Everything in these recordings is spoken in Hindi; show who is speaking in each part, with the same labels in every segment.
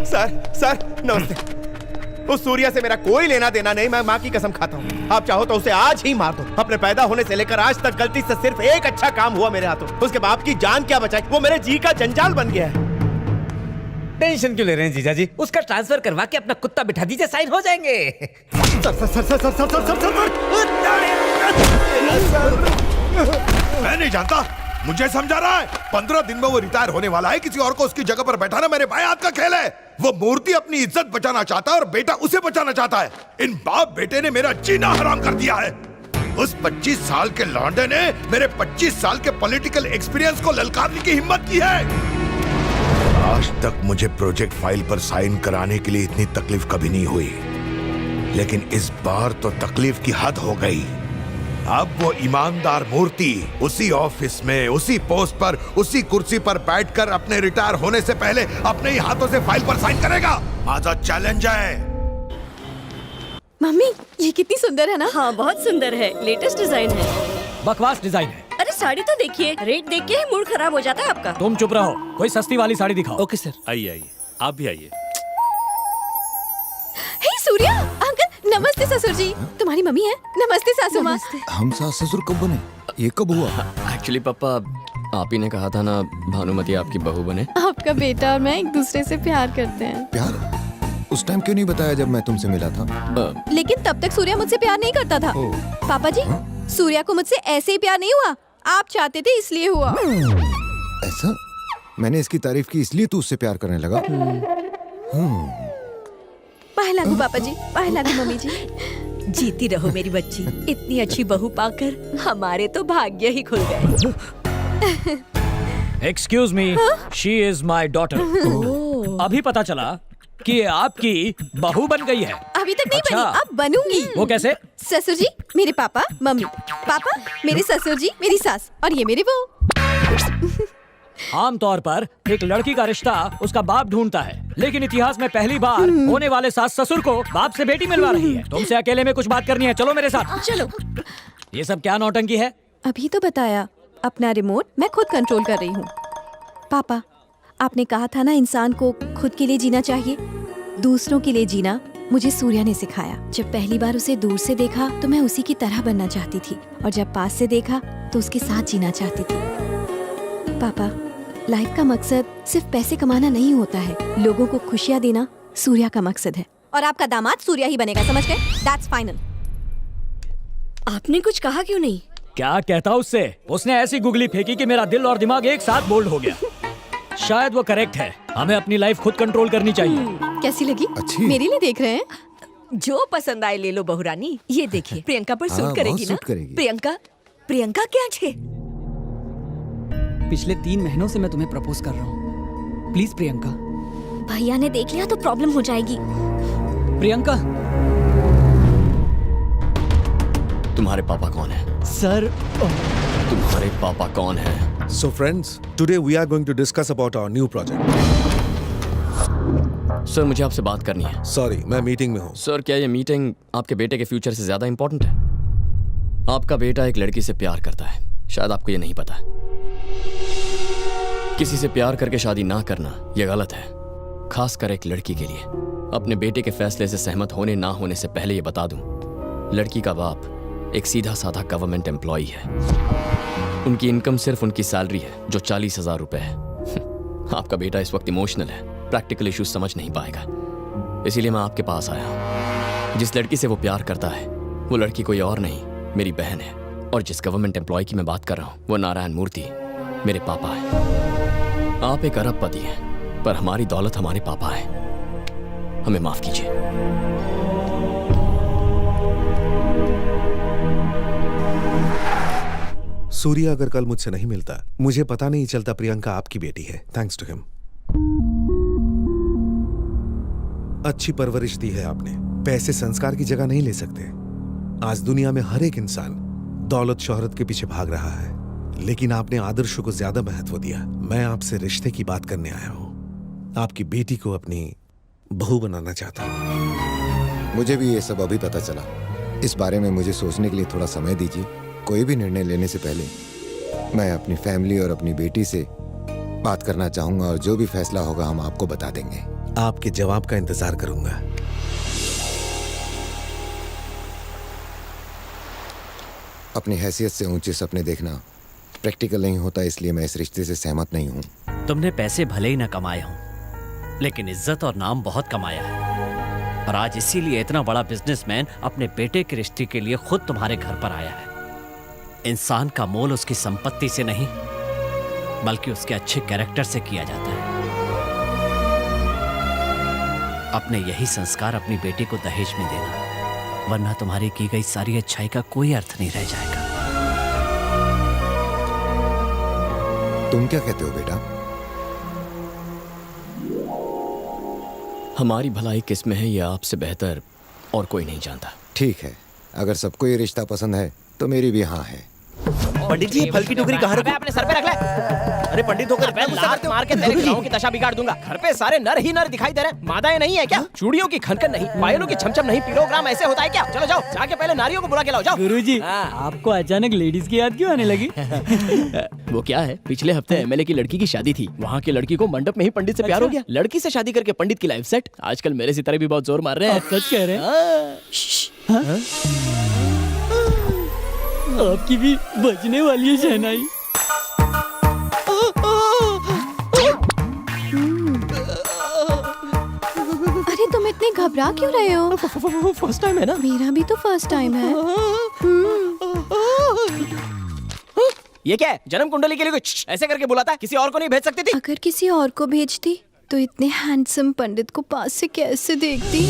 Speaker 1: सर नमस्ते। उस सूर्या से मेरा कोई लेना देना नहीं, मैं माँ की कसम खाता हूँ। आप चाहो तो उसे आज ही मार दो। अपने पैदा होने से लेकर आज तक गलती से सिर्फ एक अच्छा काम हुआ मेरे हाथों, उसके बाप की जान क्या बचाई, वो मेरे जी का जंजाल बन गया है।
Speaker 2: टेंशन क्यों ले रहे हैं जीजा जी? उसका ट्रांसफर करवा के अपना कुत्ता बिठा दीजिए, साइन हो जाएंगे।
Speaker 3: मैं नहीं जानता, मुझे समझा रहा है। 15 दिन में वो रिटायर होने वाला है, किसी और को उसकी जगह पर बैठाना मेरे भाई हाथ का खेल है। वो मूर्ति अपनी इज्जत बचाना चाहता है और बेटा उसे बचाना चाहता है। इन बाप बेटे ने मेरा जीना हराम कर दिया है। उस 25 साल के लौंडे ने मेरे 25 साल के पॉलिटिकल एक्सपीरियंस को ललकारने की हिम्मत की है। आज तक मुझे प्रोजेक्ट फाइल पर साइन कराने के लिए इतनी तकलीफ कभी नहीं हुई, लेकिन इस बार तो तकलीफ की हद हो गई। अब वो ईमानदार मूर्ति उसी ऑफिस में, उसी पोस्ट पर, उसी कुर्सी पर बैठकर अपने रिटायर होने से पहले अपने ही हाथों से फाइल पर साइन करेगा। आजा चैलेंज है।
Speaker 4: मम्मी ये कितनी सुंदर है ना?
Speaker 5: हाँ बहुत सुंदर है, लेटेस्ट डिजाइन है।
Speaker 2: बकवास डिजाइन है।
Speaker 5: अरे साड़ी तो देखिए, रेट देख के ही मूड खराब हो जाता है आपका।
Speaker 2: तुम चुप रहो, कोई सस्ती वाली साड़ी दिखाओ।
Speaker 6: Okay sir.
Speaker 7: आइए आइए, आप भी आइए।
Speaker 4: हे सूर्या अंकल, नमस्ते ससुर जी। तुम्हारी मम्मी है? नमस्ते सासू माँ।
Speaker 6: हम सास ससुर कब बने? ये कब हुआ?
Speaker 8: एक्चुअली पापा, आप ही ने कहा था ना भानुमति आपकी बहू बने।
Speaker 4: आपका बेटा और मैं एक दूसरे से प्यार करते हैं।
Speaker 6: प्यार? उस टाइम क्यों नहीं बताया जब मैं तुमसे मिला था?
Speaker 4: लेकिन तब तक सूर्या मुझसे प्यार नहीं करता था। पापा जी, सूर्या को मुझसे ऐसे ही प्यार नहीं हुआ, आप चाहते थे इसलिए हुआ।
Speaker 6: ऐसा? मैंने इसकी तारीफ की इसलिए तू उससे प्यार करने लगा?
Speaker 4: पाए लागू पापा जी, पाए लागू मम्मी जी।
Speaker 5: जीती रहो मेरी बच्ची, इतनी अच्छी बहू पाकर हमारे तो भाग्य ही खुल गए।
Speaker 2: Excuse me, she is my daughter. अभी पता चला कि ये आपकी बहू बन गई है।
Speaker 4: अभी तक नहीं
Speaker 2: अच्छा।
Speaker 4: बनी, अब बनूंगी।
Speaker 2: वो कैसे?
Speaker 4: ससुर जी मेरे पापा, मम्मी, पापा मेरे ससुर जी, मेरी सास, और ये मेरी बहू।
Speaker 2: आमतौर पर एक लड़की का रिश्ता उसका बाप ढूंढता है, लेकिन इतिहास में पहली बार होने वाले सास ससुर को बाप से बेटी मिलवा रही है। तुमसे अकेले में कुछ बात करनी है, चलो मेरे साथ।
Speaker 4: चलो।
Speaker 2: ये सब क्या नौटंकी है?
Speaker 4: अभी तो बताया, अपना रिमोट मैं खुद कंट्रोल कर रही हूँ। पापा आपने कहा था ना इंसान को खुद के लिए जीना चाहिए, दूसरों के लिए जीना मुझे सूर्या ने सिखाया। जब पहली बार उसे दूर से देखा तो मैं उसी की तरह बनना चाहती थी, और जब पास से देखा तो उसके साथ जीना चाहती थी। पापा लाइफ का मकसद सिर्फ पैसे कमाना नहीं होता है, लोगों को खुशियाँ देना सूर्या का मकसद है, और आपका दामाद सूर्या ही बनेगा, समझ गए? That's final.
Speaker 5: आपने कुछ कहा क्यों नहीं?
Speaker 2: क्या कहता उससे? उसने ऐसी गुगली फेंकी कि मेरा दिल और दिमाग एक साथ बोल्ड हो गया। शायद वो करेक्ट है, हमें अपनी लाइफ खुद कंट्रोल करनी चाहिए।
Speaker 4: कैसी लगी?
Speaker 6: अच्छी।
Speaker 4: मेरे लिए देख रहे हैं?
Speaker 5: जो पसंद आए ले लो बहुरानी। ये देखिए प्रियंका पर सूट करेगी
Speaker 6: बहुत
Speaker 5: ना?
Speaker 6: सूट करेगी।
Speaker 5: प्रियंका क्या छे?
Speaker 9: पिछले 3 महीनों से मैं तुम्हें प्रपोज कर रहा हूँ, प्लीज प्रियंका।
Speaker 4: भैया ने देख लिया तो प्रॉब्लम हो जाएगी।
Speaker 9: प्रियंका।
Speaker 8: तुम्हारे पापा कौन है?
Speaker 9: सर
Speaker 8: तुम्हारे पापा कौन है?
Speaker 10: So friends, today we are going to discuss about our new project.
Speaker 8: Sir मुझे आपसे बात करनी है।
Speaker 10: Sorry, मैं मीटिंग में हूँ।
Speaker 8: सर क्या ये मीटिंग आपके बेटे के फ्यूचर से ज्यादा इंपॉर्टेंट है? आपका बेटा एक लड़की से प्यार करता है, शायद आपको ये नहीं पता। किसी से प्यार करके शादी ना करना ये गलत है, खासकर एक लड़की के लिए। अपने बेटे के फैसले से सहमत होने ना होने से पहले ये बता दूं, लड़की का बाप एक सीधा साधा गवर्नमेंट एम्प्लॉई है। उनकी इनकम सिर्फ उनकी सैलरी है जो 40,000 रुपए है। आपका बेटा इस वक्त इमोशनल है, प्रैक्टिकल इश्यूज समझ नहीं पाएगा, इसीलिए मैं आपके पास आया हूँ। जिस लड़की से वो प्यार करता है वो लड़की कोई और नहीं, मेरी बहन है। और जिस गवर्नमेंट एम्प्लॉय की मैं बात कर रहा हूँ वो नारायण मूर्ति मेरे पापा है। आप एक अरबपति हैं, पर हमारी दौलत हमारे पापा है। हमें माफ कीजिए।
Speaker 10: सूर्या अगर कल मुझसे नहीं मिलता, मुझे पता नहीं चलता प्रियंका आपकी बेटी है, थैंक्स टू हिम। अच्छी परवरिश दी है आपने। पैसे संस्कार की जगह नहीं ले सकते। आज दुनिया में हर एक इंसान दौलत शोहरत के पीछे भाग रहा है, लेकिन आपने आदर्शों को ज्यादा महत्व दिया। मैं आपसे रिश्ते की बात करने आया हूं। आपकी बेटी को अपनी बहू बनाना चाहता हूं।
Speaker 6: मुझे भी ये सब अभी पता चला। इस बारे में मुझे सोचने के लिए थोड़ा समय दीजिए। कोई भी निर्णय लेने से पहले मैं अपनी फैमिली और अपनी बेटी से बात करना चाहूंगा, और जो भी फैसला होगा हम आपको बता देंगे।
Speaker 10: आपके जवाब का इंतजार करूंगा।
Speaker 6: अपनी हैसियत से ऊंचे सपने देखना प्रैक्टिकल नहीं होता, इसलिए मैं इस रिश्ते से सहमत नहीं हूं।
Speaker 7: तुमने पैसे भले ही ना कमाए हों, लेकिन इज्जत और नाम बहुत कमाया है, और आज इसीलिए इतना बड़ा बिजनेसमैन अपने बेटे के रिश्ते के लिए खुद तुम्हारे घर पर आया है। इंसान का मोल उसकी संपत्ति से नहीं, बल्कि उसके अच्छे कैरेक्टर से किया जाता है। अपने यही संस्कार अपनी बेटी को दहेज में देना, वरना तुम्हारी की गई सारी अच्छाई का कोई अर्थ नहीं रह जाएगा।
Speaker 6: तुम क्या कहते हो बेटा?
Speaker 8: हमारी भलाई किस में है ये आपसे बेहतर और कोई नहीं जानता।
Speaker 6: ठीक है, अगर सबको ये रिश्ता पसंद है तो मेरी भी हाँ है।
Speaker 1: पंडित जी, ये फल की टोकरी कहाँ रखी?
Speaker 11: अपने सर पे रख ले।
Speaker 1: अरे पंडित होकर
Speaker 11: लात मार के तेरे गाँव की दशा बिगाड़ दूंगा। घर पे सारे नर ही नर दिखाई दे रहे हैं, मादाएं नहीं है क्या? चूड़ियों की खनखन नहीं, पायलों की छमछम नहीं, पिलोग्राम ऐसे होता है क्या? चलो जाओ, जाके पहले नारियों को बुला के लाओ, जाओ।
Speaker 2: गुरुजी, आपको अचानक लेडीज की याद क्यों आने लगी?
Speaker 8: वो क्या है, पिछले हफ्ते एमएलए की लड़की की शादी थी, वहाँ की लड़की को मंडप में ही पंडित से प्यार हो गया। लड़की से शादी करके पंडित की लाइफ सेट। आजकल मेरे सितारे भी बहुत जोर मार रहे हैं।
Speaker 2: सच कह रहे हैं? आपकी भी बजने वाली है शहनाई।
Speaker 4: अरे तुम इतने घबरा क्यों रहे हो?
Speaker 11: फर्स्ट टाइम है ना?
Speaker 4: मेरा भी तो फर्स्ट टाइम है।
Speaker 11: ये क्या है? जन्म कुंडली के लिए कुछ ऐसे करके बुलाता है? किसी और को नहीं भेज सकती थी?
Speaker 4: अगर किसी और को भेजती तो इतने हैंडसम पंडित को पास से कैसे देखती?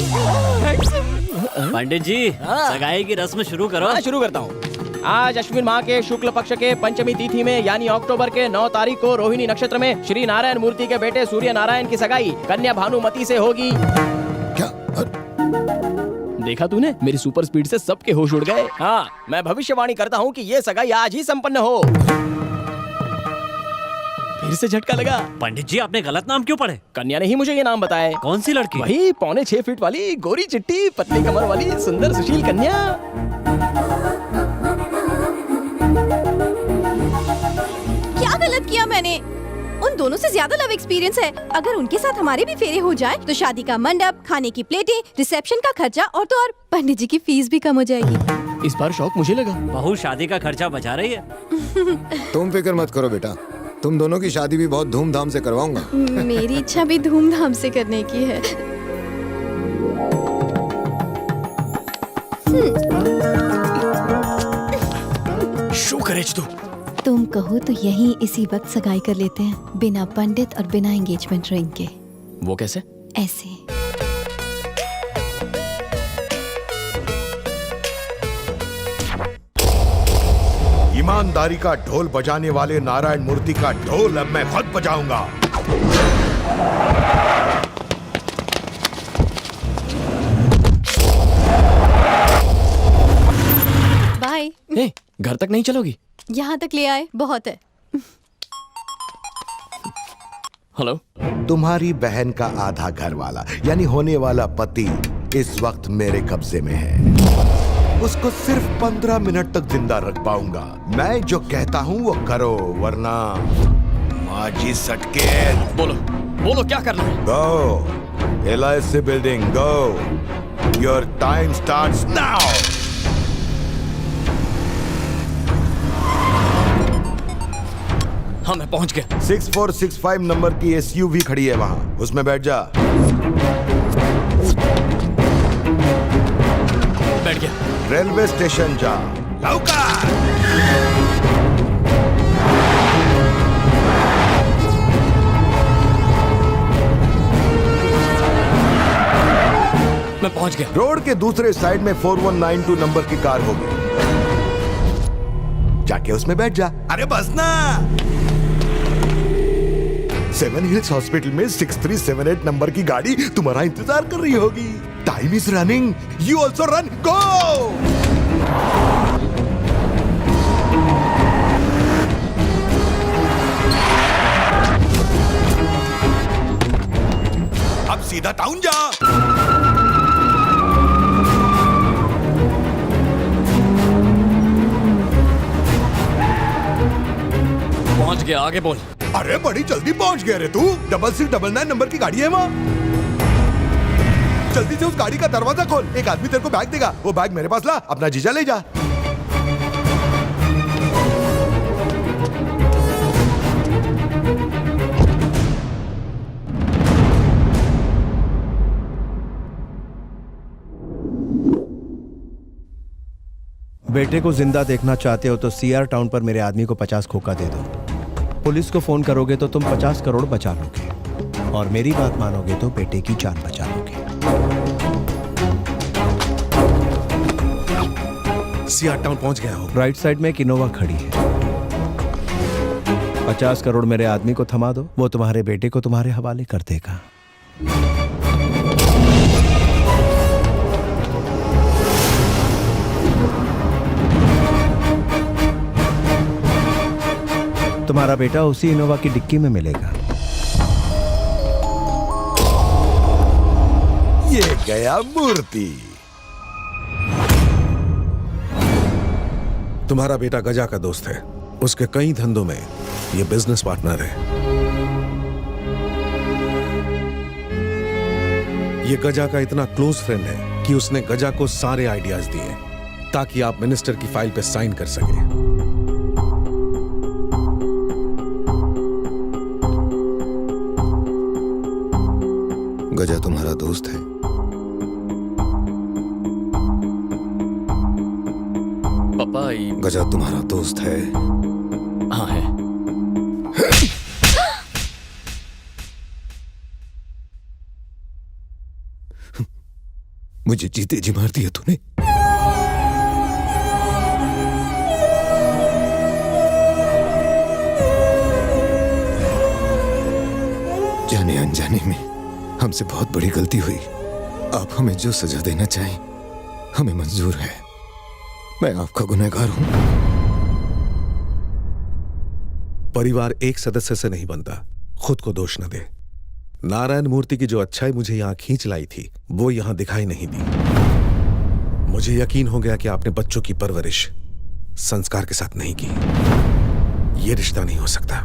Speaker 7: पंडित जी, सगाई की रस्म शुरू करो।
Speaker 11: हाँ, शुरू करता हूँ। आज अश्विन माह के शुक्ल पक्ष के पंचमी तिथि में यानी अक्टूबर के 9 तारीख को रोहिणी नक्षत्र में श्री नारायण मूर्ति के बेटे सूर्य नारायण की सगाई कन्या भानुमति से होगी।
Speaker 6: क्या?
Speaker 11: देखा तूने? मेरी सुपर स्पीड से सबके होश उड़ गए। हाँ, मैं भविष्यवाणी करता हूँ कि ये सगाई आज ही संपन्न हो। फिर से झटका लगा।
Speaker 7: पंडित जी, आपने गलत नाम क्यों पढ़े?
Speaker 11: कन्या ने ही मुझे ये नाम बताया।
Speaker 7: कौन सी लड़की?
Speaker 11: वही 6.25 फीट वाली, गोरी चिट्टी, पतली कमर वाली, सुंदर सुशील कन्या।
Speaker 4: क्या गलत किया मैंने? उन दोनों से ज्यादा लव एक्सपीरियंस है। अगर उनके साथ हमारे भी फेरे हो जाए तो शादी का मंडप, खाने की प्लेटें, रिसेप्शन का खर्चा और तो और पंडित जी की फीस भी कम हो जाएगी।
Speaker 11: इस बार शौक मुझे लगा।
Speaker 7: बहू शादी का खर्चा बचा रही है।
Speaker 6: तुम फिक्र मत करो बेटा, तुम दोनों की शादी भी बहुत धूमधाम से करवाऊंगा।
Speaker 4: मेरी इच्छा भी धूमधाम से करने की है।
Speaker 8: शो करेज तू।
Speaker 4: तुम कहो तो यहीं इसी वक्त सगाई कर लेते हैं, बिना पंडित और बिना एंगेजमेंट रिंग के।
Speaker 8: वो कैसे?
Speaker 4: ऐसे।
Speaker 3: ईमानदारी का ढोल बजाने वाले नारायण मूर्ति का ढोल अब मैं खुद बजाऊंगा।
Speaker 4: बाय।
Speaker 8: घर तक नहीं चलोगी?
Speaker 4: यहाँ तक ले आए, बहुत है।
Speaker 8: हेलो।
Speaker 3: तुम्हारी बहन का आधा घर वाला यानी होने वाला पति इस वक्त मेरे कब्जे में है। उसको सिर्फ 15 मिनट तक जिंदा रख पाऊंगा। मैं जो कहता हूँ वो करो, वरना माजी सटके।
Speaker 8: बोलो बोलो, क्या करना है?
Speaker 3: गो LIC building, go. Your time starts now.
Speaker 8: हाँ, मैं पहुंच गया।
Speaker 3: 6465 नंबर की SUV खड़ी है वहां, उसमें बैठ जा।
Speaker 8: बैठ गया।
Speaker 3: रेलवे स्टेशन जा, लौका।
Speaker 8: मैं पहुंच गया।
Speaker 3: रोड के दूसरे साइड में 4192 नंबर की कार होगी, जाके उसमें बैठ जा। अरे बस ना। 7 हिल्स हॉस्पिटल में 6378 नंबर की गाड़ी तुम्हारा इंतजार कर रही होगी। Time is running, you also run, go. अब सीधा टाउन जा।
Speaker 8: पहुंच गया, आगे बोल।
Speaker 3: अरे बड़ी जल्दी पहुंच गया रे तू। 6699 नंबर की गाड़ी है वहाँ। जल्दी से उस गाड़ी का दरवाजा खोल। एक आदमी तेरे को बैग देगा, वो बैग मेरे पास ला, अपना जीजा ले जा।
Speaker 1: बेटे को जिंदा देखना चाहते हो तो सीआर टाउन पर मेरे आदमी को 50 खोखा दे दो। पुलिस को फोन करोगे तो तुम 50 करोड़ बचा लोगे, और मेरी बात मानोगे तो बेटे की जान बचा लोगे।
Speaker 10: सीआर टाउन पहुंच गया हो।
Speaker 1: राइट साइड में एक इनोवा खड़ी है। 50 करोड़ मेरे आदमी को थमा दो, वो तुम्हारे बेटे को तुम्हारे हवाले कर देगा। तुम्हारा बेटा उसी इनोवा की डिक्की में मिलेगा।
Speaker 3: ये गया मूर्ति।
Speaker 10: तुम्हारा बेटा गजा का दोस्त है, उसके कई धंधों में ये बिजनेस पार्टनर है। ये गजा का इतना क्लोज फ्रेंड है कि उसने गजा को सारे आइडियाज दिए ताकि आप मिनिस्टर की फाइल पे साइन कर सके।
Speaker 6: गजा तुम्हारा दोस्त है?
Speaker 8: पापा
Speaker 6: गजा तुम्हारा दोस्त है?
Speaker 8: हाँ है।
Speaker 6: मुझे जीते जी मार दिया तूने। जाने अनजाने में हमसे बहुत बड़ी गलती हुई। आप हमें जो सजा देना चाहें हमें मंजूर है। मैं आपका गुनहगार हूं।
Speaker 10: परिवार एक सदस्य से नहीं बनता, खुद को दोष न दे। नारायण मूर्ति की जो अच्छाई मुझे यहां खींच लाई थी वो यहां दिखाई नहीं दी। मुझे यकीन हो गया कि आपने बच्चों की परवरिश संस्कार के साथ नहीं की। ये रिश्ता नहीं हो सकता।